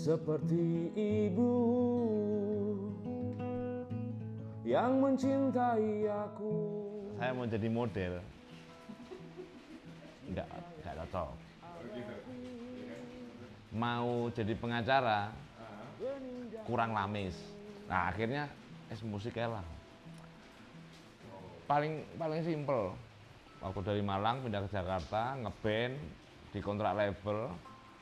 seperti ibu yang mencintai aku. Saya mau jadi model, nggak cocok. Mau jadi pengacara, kurang lamis. Nah akhirnya musik lah. Paling simpel. Waktu dari Malang pindah ke Jakarta, ngeband di kontrak label.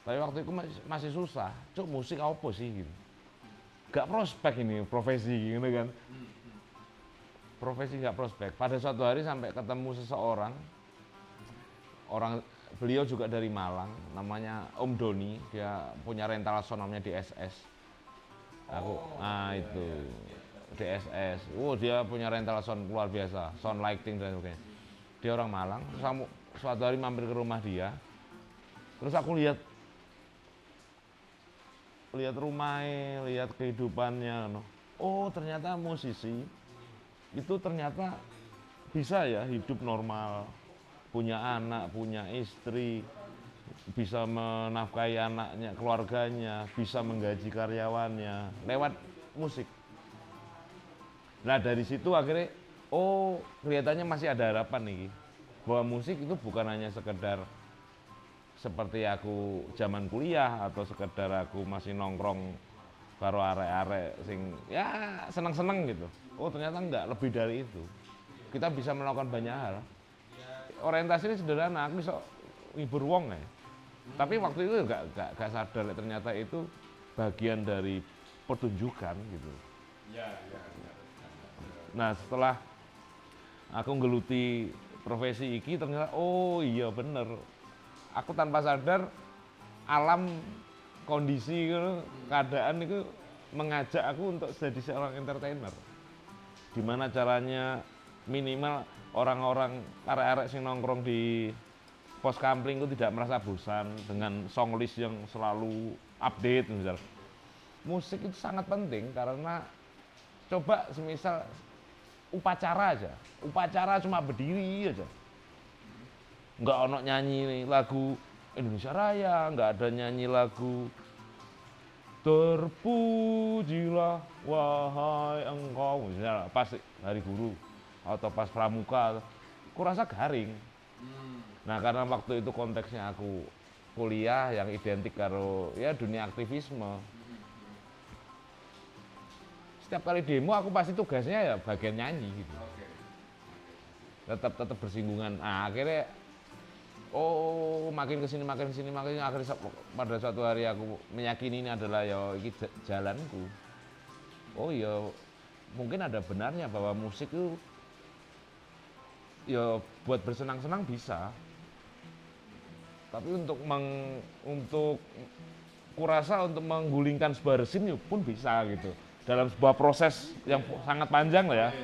Tapi waktu itu masih susah. Cuk, musik apa sih gitu. Gak prospek ini profesi gitu kan. Profesi gak prospek. Pada suatu hari sampai ketemu seseorang, beliau juga dari Malang, namanya Om Doni. Dia punya rental sound namanya DSS. Itu DSS. Dia punya rental sound luar biasa, sound lighting dan sebagainya. Dia orang Malang. Terus suatu hari mampir ke rumah dia. Terus aku lihat rumahnya, lihat kehidupannya. Oh ternyata musisi itu ternyata bisa ya hidup normal, punya anak, punya istri, bisa menafkahi anaknya, keluarganya, bisa menggaji karyawannya lewat musik. Nah dari situ akhirnya, kelihatannya masih ada harapan nih, bahwa musik itu bukan hanya sekedar seperti aku zaman kuliah atau sekedar aku masih nongkrong karo arek-arek sing ya seneng-seneng gitu. Oh ternyata enggak, lebih dari itu. Kita bisa melakukan banyak hal. Orientasinya sederhana, aku bisa ngibur wong ya. Tapi waktu itu enggak sadar ternyata itu bagian dari pertunjukan gitu. Nah setelah aku nggeluti profesi iki ternyata oh iya bener. Aku tanpa sadar alam, kondisi, keadaan itu mengajak aku untuk jadi seorang entertainer. Gimana caranya minimal orang-orang arek-arek sing nongkrong di pos kampling itu tidak merasa bosan dengan song list yang selalu update misal. Musik itu sangat penting karena coba semisal upacara cuma berdiri aja. Nggak ono nyanyi lagu Indonesia Raya, nggak ada nyanyi lagu terpujilah wahai engkau misalnya pas hari guru atau pas pramuka, aku rasa garing. Nah karena waktu itu konteksnya aku kuliah yang identik karo ya dunia aktivisme. Setiap kali demo aku pasti tugasnya ya bagian nyanyi gitu. Tetap bersinggungan. Nah, akhirnya makin kesini akhirnya pada suatu hari aku meyakini ini adalah ya ini jalanku. Oh ya mungkin ada benarnya bahwa musik itu ya buat bersenang-senang bisa. Tapi untuk kurasa untuk menggulingkan sebuah resin pun bisa gitu. Dalam sebuah proses yang sangat panjang lah ya.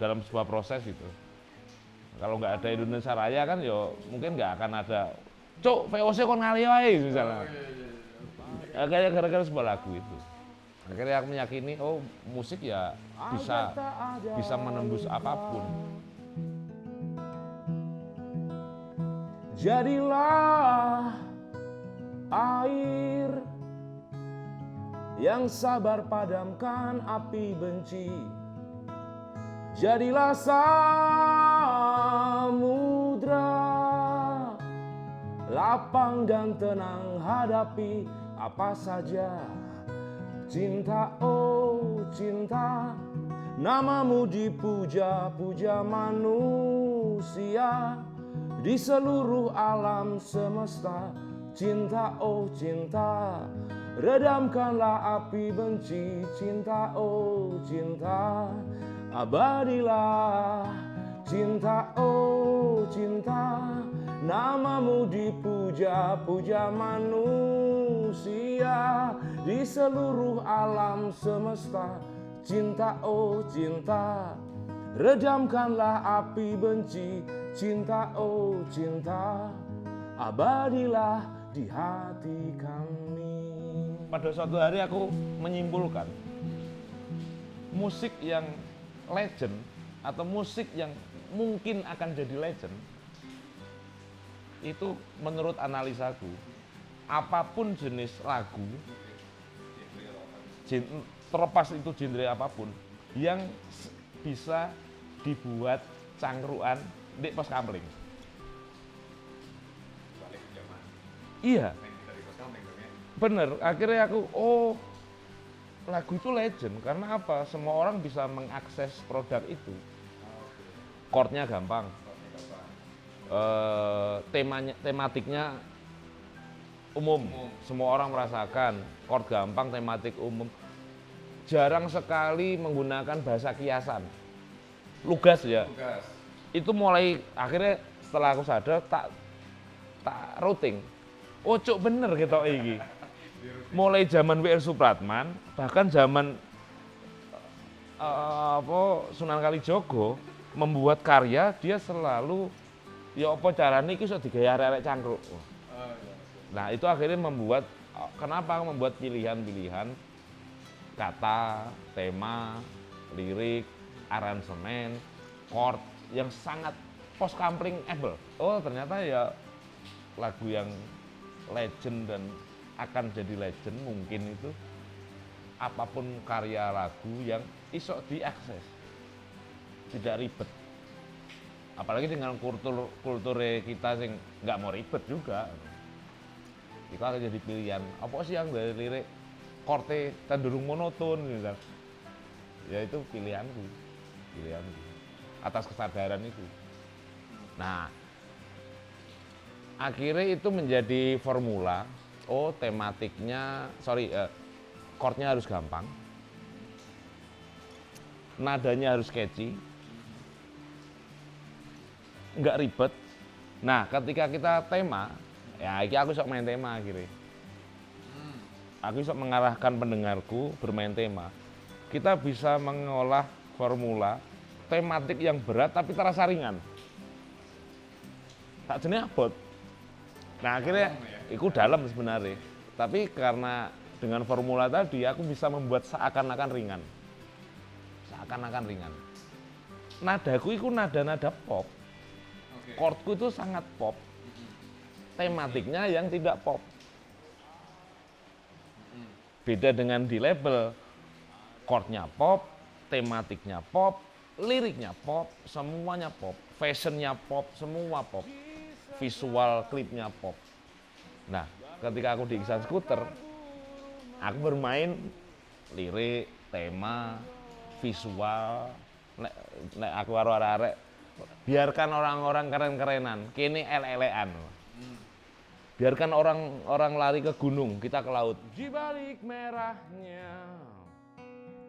Dalam sebuah proses gitu. Kalau nggak ada Indonesia Raya kan ya mungkin nggak akan ada cuk VOC kon ngali wae misalnya. Kayak gara-gara sebuah lagu itu. Akhirnya aku meyakini musik ya bisa menembus apapun. Jadilah air yang sabar padamkan api benci. Jadilah samudra lapang dan tenang hadapi apa saja. Cinta, oh cinta, namamu dipuja-puja manusia di seluruh alam semesta. Cinta, oh cinta, redamkanlah api benci. Cinta, oh cinta, abadilah. Cinta, oh cinta, namamu dipuja-puja manusia di seluruh alam semesta. Cinta, oh cinta, redamkanlah api benci. Cinta, oh cinta, abadilah di hati kami. Pada suatu hari aku menyimpulkan musik yang legend atau musik yang mungkin akan jadi legend itu menurut analisaku apapun jenis lagu terlepas itu genre apapun yang bisa dibuat cangkruan di pos kamling. Balik ke zaman Iya, main gitar di pos kamling dong ya. bener. Akhirnya aku, lagu itu legend karena apa? Semua orang bisa mengakses produk itu. Chordnya gampang, tematiknya umum, semua orang merasakan. Chord gampang, tematik umum. Jarang sekali menggunakan bahasa kiasan, lugas ya. Tugas. Itu mulai akhirnya setelah aku sadar tak routing. Oh cuk bener gitu iki. Mulai zaman W.R. Supratman, bahkan zaman Sunan Kalijogo membuat karya, dia selalu ya apa caranya iki iso digaya arek cangkruk. Nah, itu akhirnya membuat kenapa membuat pilihan-pilihan kata, tema, lirik, aransemen, chord yang sangat post kamling-able. Oh, ternyata ya lagu yang legend dan akan jadi legend mungkin itu apapun karya lagu yang iso diakses, tidak ribet. Apalagi dengan kultur kita yang nggak mau ribet juga. Itu akan jadi pilihan. Apa sih yang dari lirik chordnya cenderung monoton gitu. Ya itu pilihanku atas kesadaran itu. Nah, akhirnya itu menjadi formula. Oh, tematiknya, chordnya harus gampang, nadanya harus catchy, nggak ribet. Nah, ketika kita tema, ya iki aku sok main tema akhirnya. Aku sok mengarahkan pendengarku bermain tema. Kita bisa mengolah formula tematik yang berat tapi terasa ringan. Tak jenis abot. Nah akhirnya itu dalam sebenarnya. Tapi karena dengan formula tadi aku bisa membuat seakan-akan ringan. Seakan-akan ringan. Nadaku itu nada-nada pop. Chordku itu sangat pop. Tematiknya yang tidak pop. Beda dengan di label. Chordnya pop, tematiknya pop, liriknya pop, semuanya pop. Fashionnya pop, semua pop. Visual klipnya pop. Nah, ketika aku di Iksan Skuter, aku bermain lirik, tema, visual. Nek aku karo arek-arek, biarkan orang-orang keren-kerenan, kene ele-elean. Biarkan orang lari ke gunung, kita ke laut. Di balik merahnya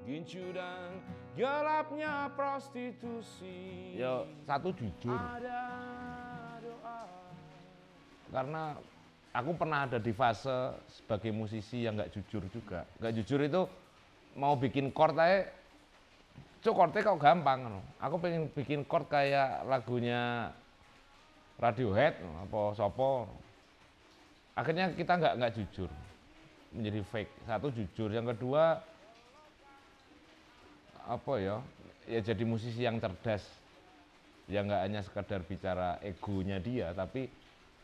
gincu dan gelapnya prostitusi. Yo, satu jujur. Ada doa. Karena aku pernah ada di fase sebagai musisi yang nggak jujur juga. Nggak jujur itu mau bikin chord aja, chordnya kok gampang. Aku pengen bikin chord kayak lagunya Radiohead, apa sopo. Akhirnya kita nggak jujur, menjadi fake. Satu jujur, yang kedua apa ya jadi musisi yang cerdas, yang nggak hanya sekedar bicara egonya dia, tapi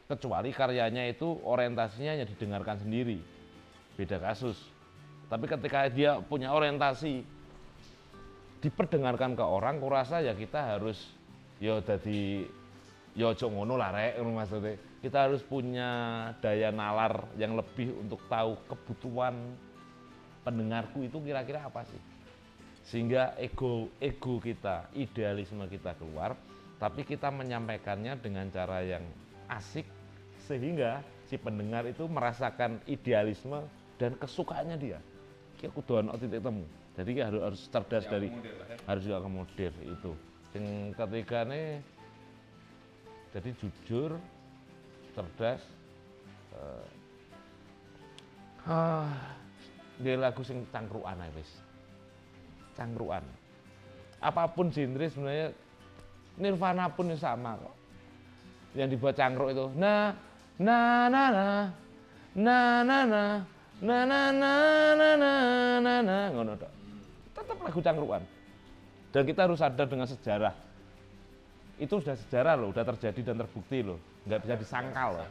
kecuali karyanya itu orientasinya hanya didengarkan sendiri, beda kasus. Tapi ketika dia punya orientasi diperdengarkan ke orang, kurasa ya kita harus ojo ngono lah rek, maksudnya kita harus punya daya nalar yang lebih untuk tahu kebutuhan pendengarku itu kira-kira apa sih, sehingga ego kita, idealisme kita keluar, tapi kita menyampaikannya dengan cara yang asik sehingga si pendengar itu merasakan idealisme dan kesukaannya dia. Kita kudu ono titik temu. Jadi harus cerdas dari harus diakomodir itu. Yang ketiga nih, jadi jujur, cerdas. Dia lagu sing cangkruan ae wis. Cangkruan. Apapun genre sebenarnya, Nirvana pun sama kok. Yang dibuat cangkruk itu na na na na na na na na na na na na na ngono tok. Tetap lagu cangkruan. Dan kita harus sadar dengan sejarah. Itu sudah sejarah loh, sudah terjadi dan terbukti loh. Nggak bisa disangkal loh.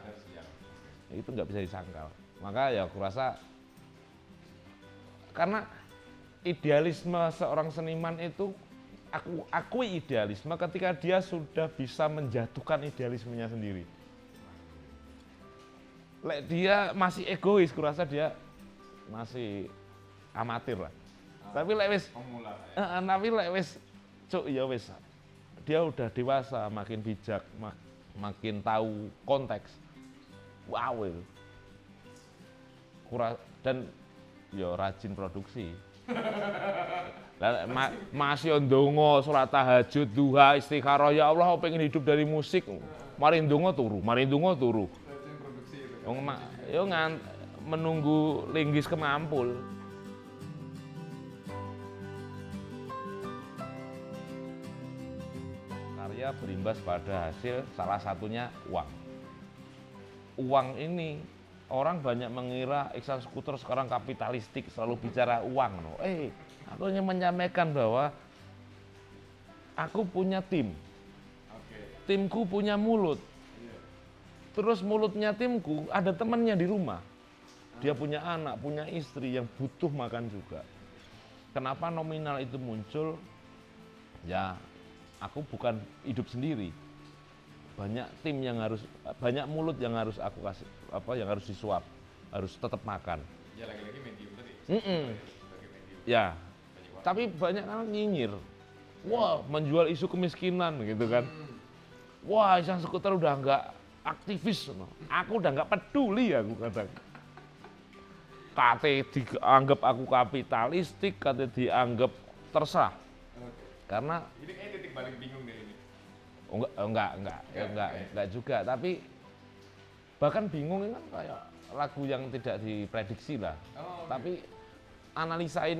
Itu nggak bisa disangkal. Maka ya aku rasa karena idealisme seorang seniman itu aku akui idealisme ketika dia sudah bisa menjatuhkan idealismenya sendiri. Lek dia masih egois, kurasa dia masih amatir lah. Tapi lek wis Pemula ya. tapi lek wis cuk ya wis dia udah dewasa, makin bijak, makin tahu konteks. Wow itu. Dan ya rajin produksi. Lah masih ndonga salat tahajud, duha, istikharah, ya Allah pengen hidup dari musik. Mari ndonga turu. Rajin produksi itu. Yo menunggu linggis kemampul. Karya berimbas pada hasil, salah satunya uang. Uang ini orang banyak mengira Iksan Skuter sekarang kapitalistik, selalu bicara uang. Aku ingin menyampaikan bahwa aku punya tim. Timku punya mulut. Terus mulutnya timku ada temannya di rumah. Dia punya anak, punya istri yang butuh makan juga. Kenapa nominal itu muncul? Ya, aku bukan hidup sendiri. Banyak tim yang harus, banyak mulut yang harus aku kasih, yang harus disuap, harus tetap makan. Ya lagi-lagi medium tadi. Sebagai medium. Ya, tapi banyak kan nyinyir. Wah, menjual isu kemiskinan gitu kan. Wah, Iksan Skuter udah nggak aktivis, aku udah nggak peduli aku kata. Kate dianggap aku kapitalistik, kate dianggap terserah. Karena Ini kayak titik balik bingung deh ini. enggak juga, tapi bahkan bingung kan kayak lagu yang tidak diprediksi lah. Tapi analisain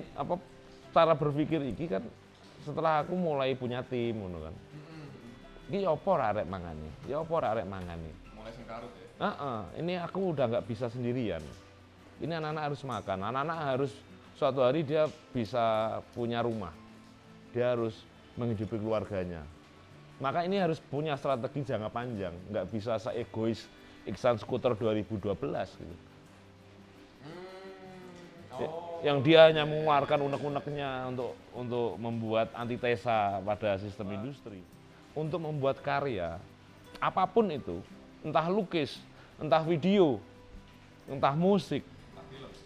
cara berpikir iki kan setelah aku mulai punya tim ngono kan. Iki apa arek mangane? Ya apa arek mangane? Mulai sengkarut ya. Ini aku udah nggak bisa sendirian. Ini anak-anak harus makan, anak-anak harus suatu hari dia bisa punya rumah. Dia harus menghidupi keluarganya. Maka ini harus punya strategi jangka panjang, nggak bisa seegois Iksan Skuter 2012 gitu. Yang dia hanya mengeluarkan unek-uneknya untuk membuat antitesa pada sistem industri. Untuk membuat karya, apapun itu, entah lukis, entah video, entah musik,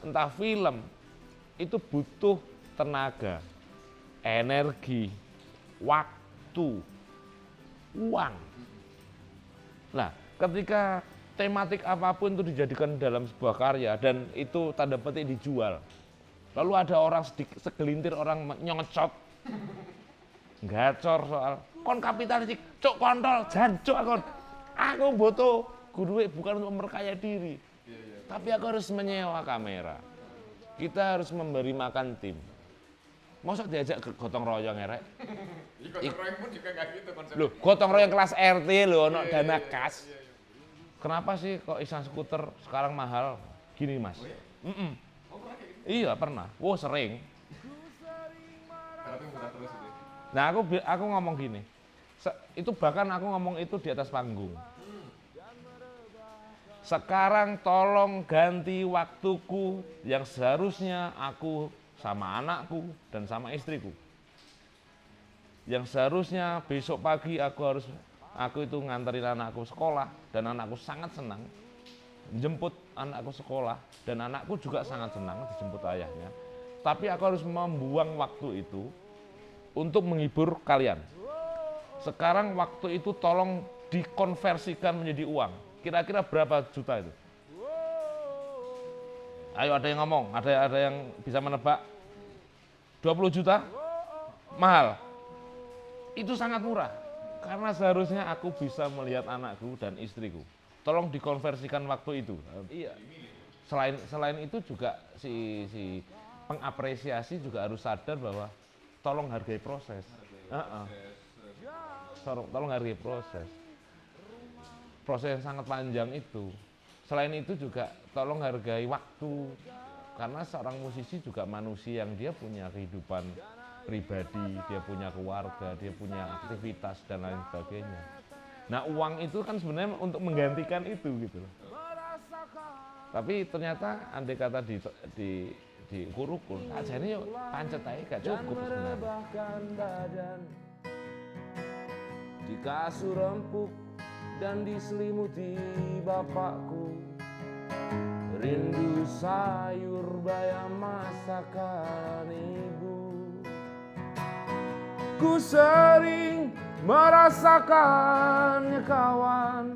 entah film, itu butuh tenaga, energi, waktu, uang. Nah, ketika tematik apapun itu dijadikan dalam sebuah karya dan itu tanda petik dijual, lalu ada orang segelintir orang nyocot, gacor soal kon kapitalistik, cok kontol, jancuk aku butuh duit bukan untuk memperkaya diri, tapi aku harus menyewa kamera. Kita harus memberi makan tim. Masa diajak ke gotong royong erek? Gotong royong pun juga nggak gitu konsepnya. Loh, gotong royong kelas RT loh, ono dana kas. Kenapa sih kok Iksan Skuter sekarang mahal? Gini mas. Oh ya? Oh pernah kayak gitu? Iya pernah. Wow sering. Karena tuh murah terus itu. Nah aku ngomong gini. Itu bahkan aku ngomong itu di atas panggung. Sekarang tolong ganti waktuku yang seharusnya aku sama anakku dan sama istriku. Yang seharusnya besok pagi aku itu nganterin anakku sekolah dan anakku sangat senang jemput anakku sekolah dan anakku juga sangat senang dijemput ayahnya. Tapi aku harus membuang waktu itu untuk menghibur kalian. Sekarang waktu itu tolong dikonversikan menjadi uang. Kira-kira berapa juta itu? Ayo ada yang ngomong, ada yang bisa menebak? 20 juta? Mahal. Itu sangat murah. Karena seharusnya aku bisa melihat anakku dan istriku. Tolong dikonversikan waktu itu. Iya. Selain itu juga si pengapresiasi juga harus sadar bahwa tolong hargai proses. Tolong hargai proses. Proses yang sangat panjang itu. Selain itu juga tolong hargai waktu. Karena seorang musisi juga manusia yang dia punya kehidupan pribadi, dia punya keluarga, dia punya aktivitas dan lain sebagainya. Nah uang itu kan sebenarnya untuk menggantikan itu gitu loh. Tapi ternyata andai kata diukur-ukur. Ajane yo pancet ae gak dan cukup sebenarnya. merebahkan badan di kasur empuk dan diselimuti bapakku. Rindu sayur bayam masakan ibu. Ku sering merasakannya kawan,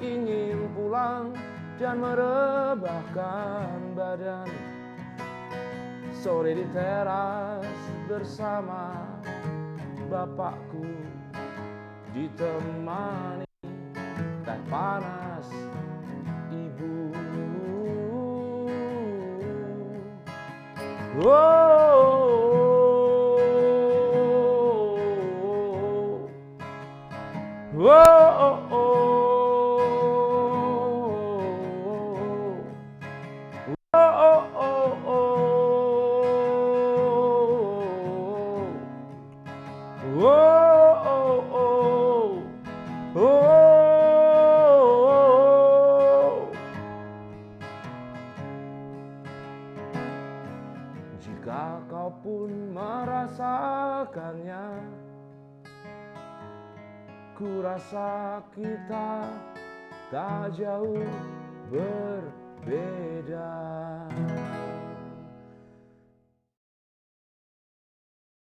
ingin pulang dan merebahkan badan. Sore di teras bersama bapakku, ditemani teh panas ibu. Jika kau pun merasakannya, ku rasa kita tak jauh berbeda.